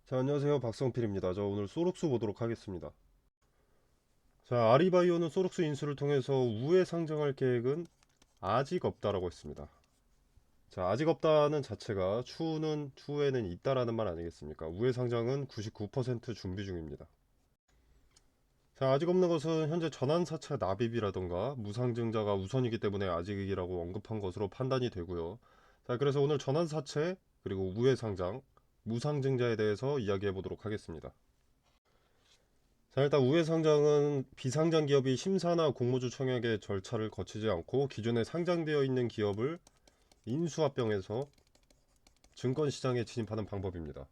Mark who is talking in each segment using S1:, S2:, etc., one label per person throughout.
S1: 자, 안녕하세요. 박성필입니다. 저 오늘 소록스 보도록 하겠습니다. 자, 아리바이오는 소록스 인수를 통해서 우회 상장할 계획은 아직 없다라고 했습니다. 자, 아직 없다는 자체가 추후에는 있다라는 말 아니겠습니까? 우회 상장은 99% 준비 중입니다. 자, 아직 없는 것은 현재 전환사채 납입이라던가 무상증자가 우선이기 때문에 아직이라고 언급한 것으로 판단이 되고요. 자, 그래서 오늘 전환사채 그리고 우회 상장, 무상증자에 대해서 이야기해 보도록 하겠습니다. 자, 일단 우회상장은 비상장 기업이 심사나 공모주 청약의 절차를 거치지 않고 기존에 상장되어 있는 기업을 인수합병해서 증권시장에 진입하는 방법입니다.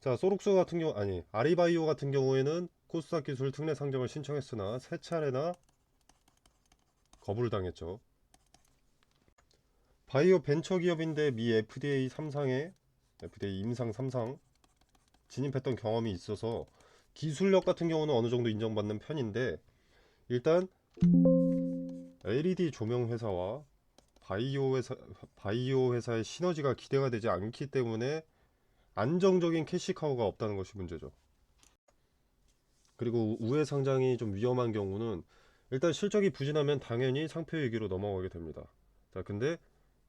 S1: 자, 소록스 같은 경우 아리바이오 같은 경우에는 코스닥 기술 특례 상장을 신청했으나 세 차례나 거부를 당했죠. 바이오 벤처 기업인데 미 FDA 임상 3상 진입했던 경험이 있어서 기술력 같은 경우는 어느 정도 인정받는 편인데, 일단 LED 조명 회사와 바이오 회사의 시너지가 기대가 되지 않기 때문에 안정적인 캐시카우가 없다는 것이 문제죠. 그리고 우회 상장이 좀 위험한 경우는 일단 실적이 부진하면 당연히 상표 위기로 넘어가게 됩니다. 자, 근데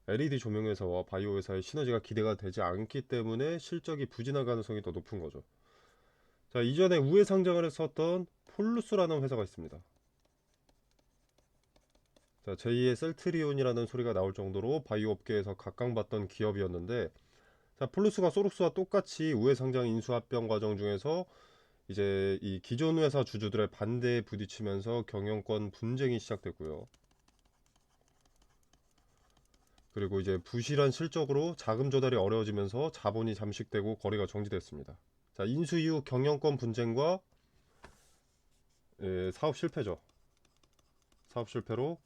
S1: LED 조명 회사와 바이오 회사의 시너지가 기대가 되지 않기 때문에 실적이 부진할 가능성이 더 높은 거죠. 자, 이전에 우회 상장을 했었던 폴루스라는 회사가 있습니다. 자, 제2의 셀트리온이라는 소리가 나올 정도로 바이오 업계에서 각광받던 기업이었는데, 자, 폴루스가 소록스와 똑같이 우회 상장 인수 합병 과정 중에서 이제 이 기존 회사 주주들의 반대에 부딪히면서 경영권 분쟁이 시작됐고요. 그리고 이제 부실한 실적으로 자금 조달이 어려워지면서 자본이 잠식되고 거래가 정지됐습니다. 자, 인수 이후 경영권 분쟁과 사업 실패죠. 사업 실패로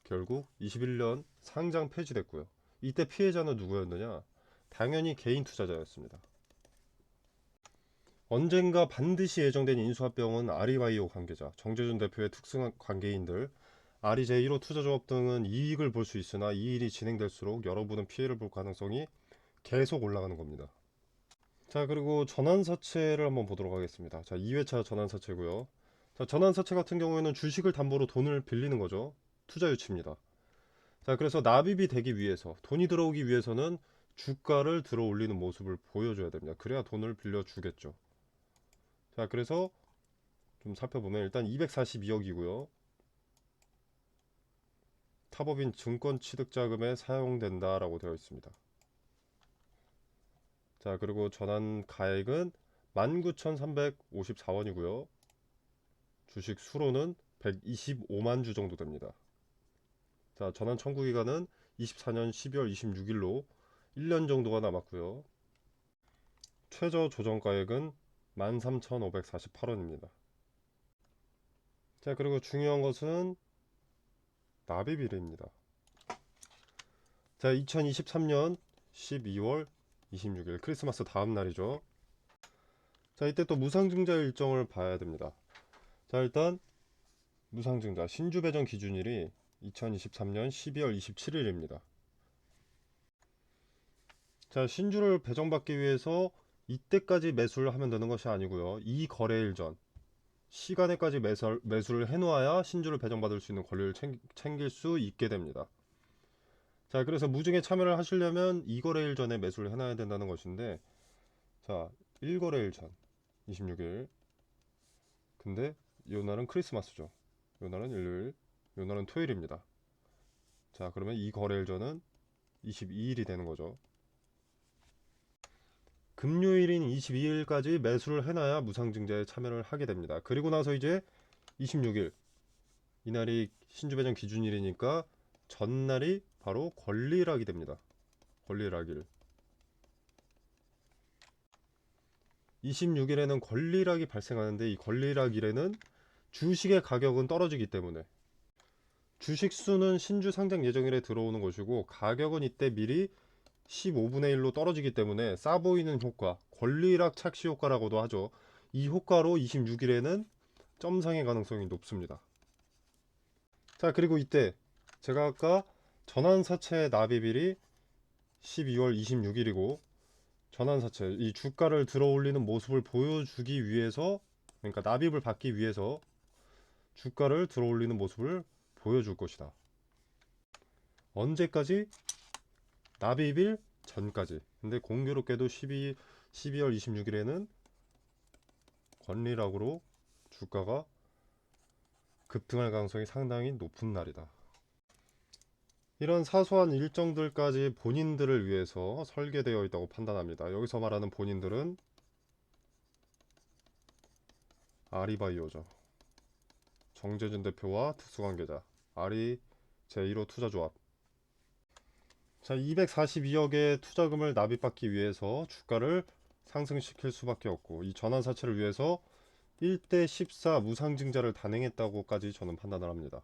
S1: 결국 21년 상장 폐지됐고요. 이때 피해자는 누구였느냐? 당연히 개인 투자자였습니다. 언젠가 반드시 예정된 인수합병은 아리바이오 관계자, 정재준 대표의 특수한 관계인들, 아리 제1호 투자조합 등은 이익을 볼 수 있으나 이 일이 진행될수록 여러분은 피해를 볼 가능성이 계속 올라가는 겁니다. 자, 그리고 전환사채를 한번 보도록 하겠습니다. 자, 2회차 전환사채고요. 자, 전환사채 같은 경우에는 주식을 담보로 돈을 빌리는 거죠. 투자 유치입니다. 자, 그래서 납입이 되기 위해서, 돈이 들어오기 위해서는 주가를 들어 올리는 모습을 보여줘야 됩니다. 그래야 돈을 빌려주겠죠. 자, 그래서 좀 살펴보면 일단 242억이고요. 타법인 증권 취득 자금에 사용된다라고 되어 있습니다. 자, 그리고 전환 가액은 19,354원이고요. 주식 수로는 125만 주 정도 됩니다. 자, 전환 청구 기간은 24년 12월 26일로 1년 정도가 남았고요. 최저 조정 가액은 13,548원입니다. 자, 그리고 중요한 것은 납입일입니다. 자, 2023년 12월 26일 크리스마스 다음 날이죠. 자, 이때 또 무상증자 일정을 봐야 됩니다. 자, 일단 무상증자 신주 배정 기준일이 2023년 12월 27일입니다. 자, 신주를 배정받기 위해서 이때까지 매수를 하면 되는 것이 아니고요. 이 거래일 전 시간에까지 매수를 해놓아야 신주를 배정받을 수 있는 권리를 챙길 수 있게 됩니다. 자, 그래서 무증에 참여를 하시려면 2거래일 전에 매수를 해놔야 된다는 것인데, 자, 1거래일 전 26일, 근데 이 날은 크리스마스죠. 이 날은 일요일, 이 날은 토요일입니다. 자, 그러면 이 거래일 전은 22일이 되는 거죠. 금요일인 22일까지 매수를 해놔야 무상증자에 참여를 하게 됩니다. 그리고 나서 이제 26일, 이날이 신주배정 기준일이니까 전날이 바로 권리일학이 됩니다. 권리일학일. 26일에는 권리일학이 발생하는데, 이 권리일학일에는 주식의 가격은 떨어지기 때문에 주식 수는 신주 상장 예정일에 들어오는 것이고, 가격은 이때 미리 15분의 1로 떨어지기 때문에 싸 보이는 효과, 권리락 착시 효과라고도 하죠. 이 효과로 26일에는 점상의 가능성이 높습니다. 자, 그리고 이때 제가 아까 전환사채 납입일이 12월 26일이고 전환사채, 이 주가를 들어올리는 모습을 보여주기 위해서, 그러니까 납입을 받기 위해서 주가를 들어올리는 모습을 보여줄 것이다. 언제까지? 납입일 전까지. 근데 공교롭게도 12월 26일에는 권리락으로 주가가 급등할 가능성이 상당히 높은 날이다. 이런 사소한 일정들까지 본인들을 위해서 설계되어 있다고 판단합니다. 여기서 말하는 본인들은 아리바이오죠. 정재준 대표와 특수관계자, 아리 제1호 투자조합. 자, 242억의 투자금을 납입받기 위해서 주가를 상승시킬 수밖에 없고, 이 전환사채를 위해서 1대 14 무상증자를 단행했다고까지 저는 판단을 합니다.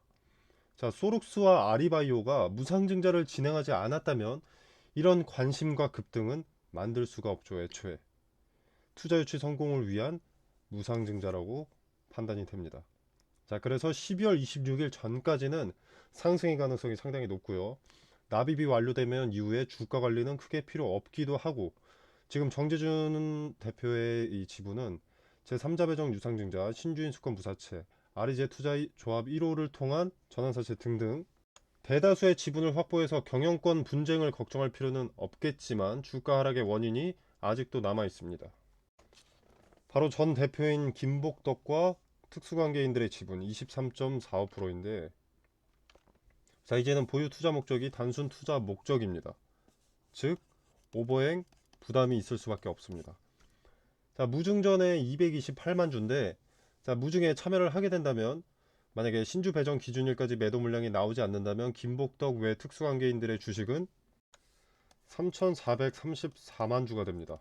S1: 자, 소록스와 아리바이오가 무상증자를 진행하지 않았다면 이런 관심과 급등은 만들 수가 없죠. 애초에 투자 유치 성공을 위한 무상증자라고 판단이 됩니다. 자, 그래서 12월 26일 전까지는 상승의 가능성이 상당히 높고요. 납입이 완료되면 이후에 주가 관리는 크게 필요 없기도 하고, 지금 정재준 대표의 이 지분은 제3자 배정 유상증자, 신주인 수권 무사채, 아리제 투자조합 1호를 통한 전환사채 등등 대다수의 지분을 확보해서 경영권 분쟁을 걱정할 필요는 없겠지만 주가 하락의 원인이 아직도 남아 있습니다. 바로 전 대표인 김복덕과 특수관계인들의 지분 23.45%인데, 자, 이제는 보유 투자 목적이 단순 투자 목적입니다. 즉 오버행 부담이 있을 수밖에 없습니다. 자, 무증전에 228만 주인데, 자, 무증에 참여를 하게 된다면, 만약에 신주 배정 기준일까지 매도 물량이 나오지 않는다면 김복덕 외 특수관계인들의 주식은 3,434만 주가 됩니다.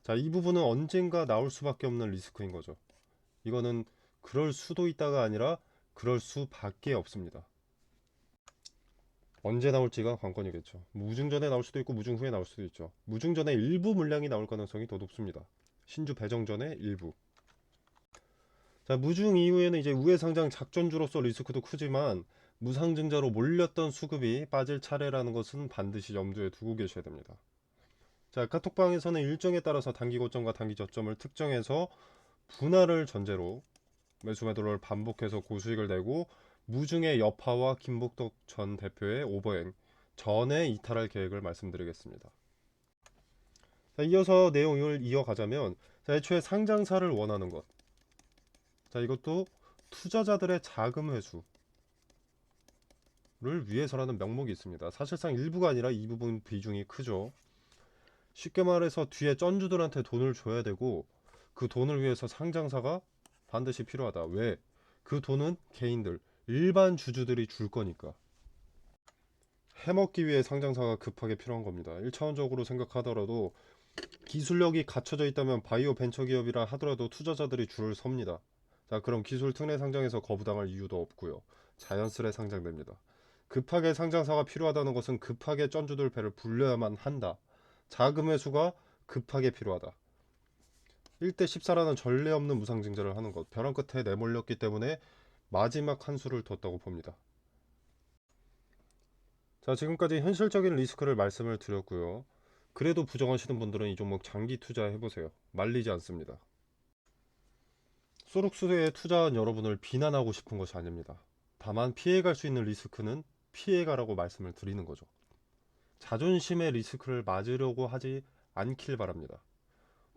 S1: 자, 이 부분은 언젠가 나올 수밖에 없는 리스크인 거죠. 이거는 그럴 수도 있다가 아니라 그럴 수밖에 없습니다. 언제 나올지가 관건이겠죠. 무증 전에 나올 수도 있고 무증 후에 나올 수도 있죠. 무증 전에 일부 물량이 나올 가능성이 더 높습니다. 신주 배정 전에 일부. 자, 무증 이후에는 이제 우회 상장 작전주로서 리스크도 크지만 무상증자로 몰렸던 수급이 빠질 차례라는 것은 반드시 염두에 두고 계셔야 됩니다. 자, 카톡방에서는 일정에 따라서 단기 고점과 단기 저점을 특정해서 분할을 전제로 매수 매도를 반복해서 고수익을 내고, 무증의 여파와 김복덕 전 대표의 오버행 전에 이탈할 계획을 말씀드리겠습니다. 자, 이어서 내용을 이어가자면, 자, 애초에 상장사를 원하는 것. 자, 이것도 투자자들의 자금 회수를 위해서라는 명목이 있습니다. 사실상 일부가 아니라 이 부분 비중이 크죠. 쉽게 말해서 뒤에 쩐주들한테 돈을 줘야 되고, 그 돈을 위해서 상장사가 반드시 필요하다. 왜? 그 돈은 개인들, 일반 주주들이 줄 거니까. 해먹기 위해 상장사가 급하게 필요한 겁니다. 1차원적으로 생각하더라도 기술력이 갖춰져 있다면 바이오 벤처 기업이라 하더라도 투자자들이 줄을 섭니다. 자, 그럼 기술 특례 상장에서 거부당할 이유도 없고요. 자연스레 상장됩니다. 급하게 상장사가 필요하다는 것은 급하게 쩐주들 배를 불려야만 한다. 자금 회수가 급하게 필요하다. 1대 14라는 전례 없는 무상증자를 하는 것, 벼랑 끝에 내몰렸기 때문에 마지막 한 수를 뒀다고 봅니다. 자, 지금까지 현실적인 리스크를 말씀을 드렸고요. 그래도 부정하시는 분들은 이 종목 장기 투자해보세요. 말리지 않습니다. 소록수에 투자한 여러분을 비난하고 싶은 것이 아닙니다. 다만 피해갈 수 있는 리스크는 피해가라고 말씀을 드리는 거죠. 자존심의 리스크를 맞으려고 하지 않길 바랍니다.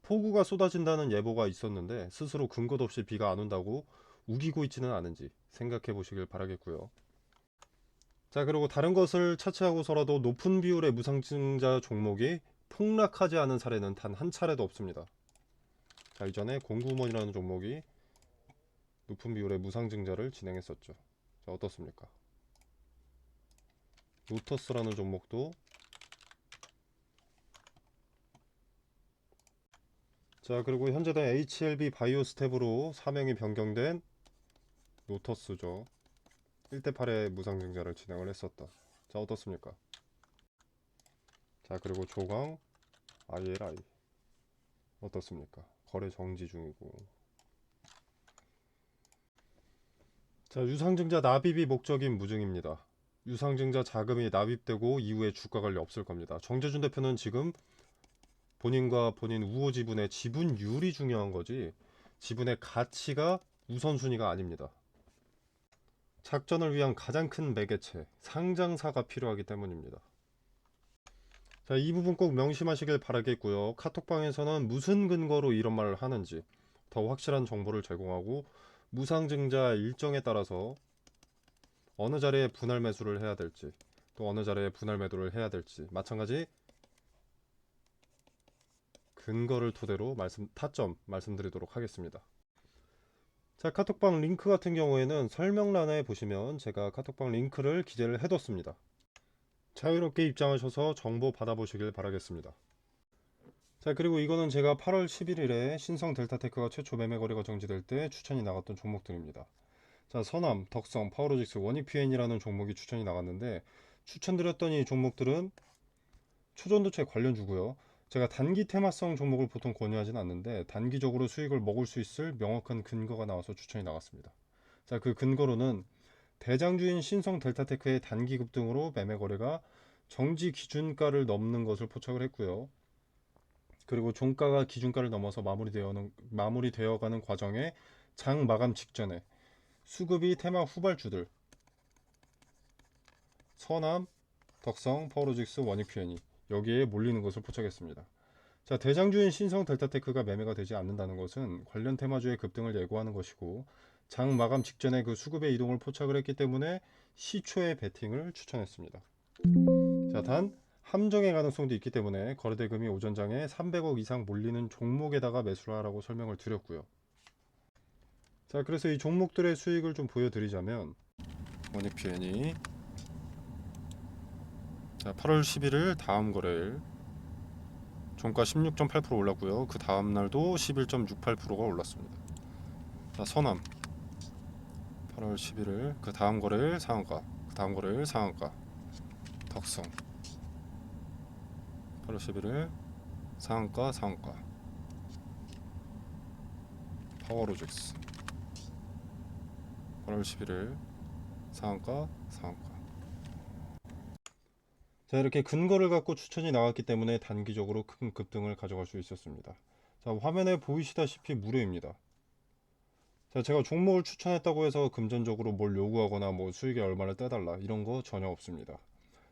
S1: 폭우가 쏟아진다는 예보가 있었는데 스스로 근거도 없이 비가 안 온다고 우기고 있지는 않은지 생각해 보시길 바라겠고요. 자, 그리고 다른 것을 차치하고서라도 높은 비율의 무상증자 종목이 폭락하지 않은 사례는 단 한 차례도 없습니다. 자, 이전에 공구먼이라는 종목이 높은 비율의 무상증자를 진행했었죠. 자, 어떻습니까? 로터스라는 종목도, 자, 그리고 현재는 HLB 바이오스텝으로 사명이 변경된 로터스죠. 1대 8의 무상증자를 진행을 했었다. 자, 어떻습니까? 자, 그리고 조강 ILI 어떻습니까? 거래 정지 중이고. 자, 유상증자 납입이 목적인 무증입니다. 유상증자 자금이 납입되고 이후에 주가 관리 없을 겁니다. 정재준 대표는 지금 본인과 본인 우호 지분의 지분율이 중요한 거지 지분의 가치가 우선순위가 아닙니다. 작전을 위한 가장 큰 매개체, 상장사가 필요하기 때문입니다. 자, 이 부분 꼭 명심하시길 바라겠고요. 카톡방에서는 무슨 근거로 이런 말을 하는지 더 확실한 정보를 제공하고 무상증자 일정에 따라서 어느 자리에 분할 매수를 해야 될지 또 어느 자리에 분할 매도를 해야 될지 마찬가지 근거를 토대로 타점 말씀드리도록 하겠습니다. 자, 카톡방 링크 같은 경우에는 설명란에 보시면 제가 카톡방 링크를 기재를 해뒀습니다. 자유롭게 입장하셔서 정보 받아보시길 바라겠습니다. 자, 그리고 이거는 제가 8월 11일에 신성 델타테크가 최초 매매 거래가 정지될 때 추천이 나갔던 종목들입니다. 자, 서남, 덕성, 파워로직스, 원익PN이라는 종목이 추천이 나갔는데 추천드렸던 이 종목들은 초전도체 관련주고요. 제가 단기 테마성 종목을 보통 권유하진 않는데 단기적으로 수익을 먹을 수 있을 명확한 근거가 나와서 추천이 나갔습니다. 자, 그 근거로는 대장주인 신성 델타테크의 단기 급등으로 매매 거래가 정지 기준가를 넘는 것을 포착을 했고요. 그리고 종가가 기준가를 넘어서 마무리되어가는 과정에 장 마감 직전에 수급이 테마 후발주들 서남, 덕성, 파워로직스, 원익PN이 여기에 몰리는 것을 포착했습니다. 자, 대장주인 신성 델타테크가 매매가 되지 않는다는 것은 관련 테마주의 급등을 예고하는 것이고 장 마감 직전에 그 수급의 이동을 포착을 했기 때문에 시초의 베팅을 추천했습니다. 자, 단 함정의 가능성도 있기 때문에 거래대금이 오전장에 300억 이상 몰리는 종목에다가 매수를 하라고 설명을 드렸고요. 자, 그래서 이 종목들의 수익을 좀 보여드리자면 원익PN이 자, 8월 11일 다음 거래일 종가 16.8% 올랐고요. 그 다음 날도 11.68%가 올랐습니다. 자, 서남 8월 11일 그 다음 거래일 상한가, 그 다음 거래일 상한가. 덕성 8월 11일 상한가, 상한가. 파워로직스 8월 11일 상한가, 상한가. 자, 이렇게 근거를 갖고 추천이 나왔기 때문에 단기적으로 큰 급등을 가져갈 수 있었습니다. 자, 화면에 보이시다시피 무료입니다. 자, 제가 종목을 추천했다고 해서 금전적으로 뭘 요구하거나 뭐 수익에 얼마를 떼달라 이런 거 전혀 없습니다.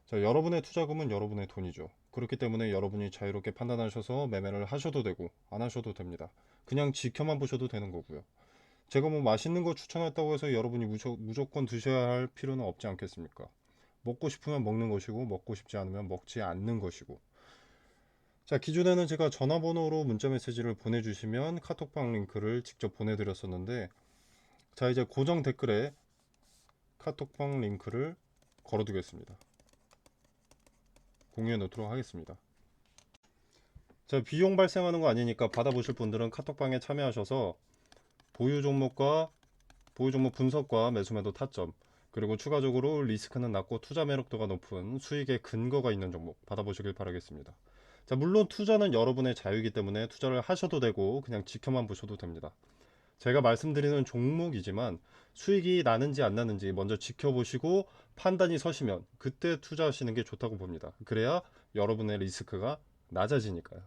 S1: 자, 여러분의 투자금은 여러분의 돈이죠. 그렇기 때문에 여러분이 자유롭게 판단하셔서 매매를 하셔도 되고 안 하셔도 됩니다. 그냥 지켜만 보셔도 되는 거고요. 제가 뭐 맛있는 거 추천했다고 해서 여러분이 무조건 드셔야 할 필요는 없지 않겠습니까? 먹고 싶으면 먹는 것이고 먹고 싶지 않으면 먹지 않는 것이고. 자, 기존에는 제가 전화번호로 문자 메시지를 보내주시면 카톡방 링크를 직접 보내드렸었는데 자, 이제 고정 댓글에 카톡방 링크를 걸어두겠습니다. 공유해 놓도록 하겠습니다. 자, 비용 발생하는 거 아니니까 받아보실 분들은 카톡방에 참여하셔서 보유 종목 분석과 매수매도 타점 그리고 추가적으로 리스크는 낮고 투자 매력도가 높은 수익의 근거가 있는 종목 받아보시길 바라겠습니다. 자, 물론 투자는 여러분의 자유이기 때문에 투자를 하셔도 되고 그냥 지켜만 보셔도 됩니다. 제가 말씀드리는 종목이지만 수익이 나는지 안 나는지 먼저 지켜보시고 판단이 서시면 그때 투자하시는 게 좋다고 봅니다. 그래야 여러분의 리스크가 낮아지니까요.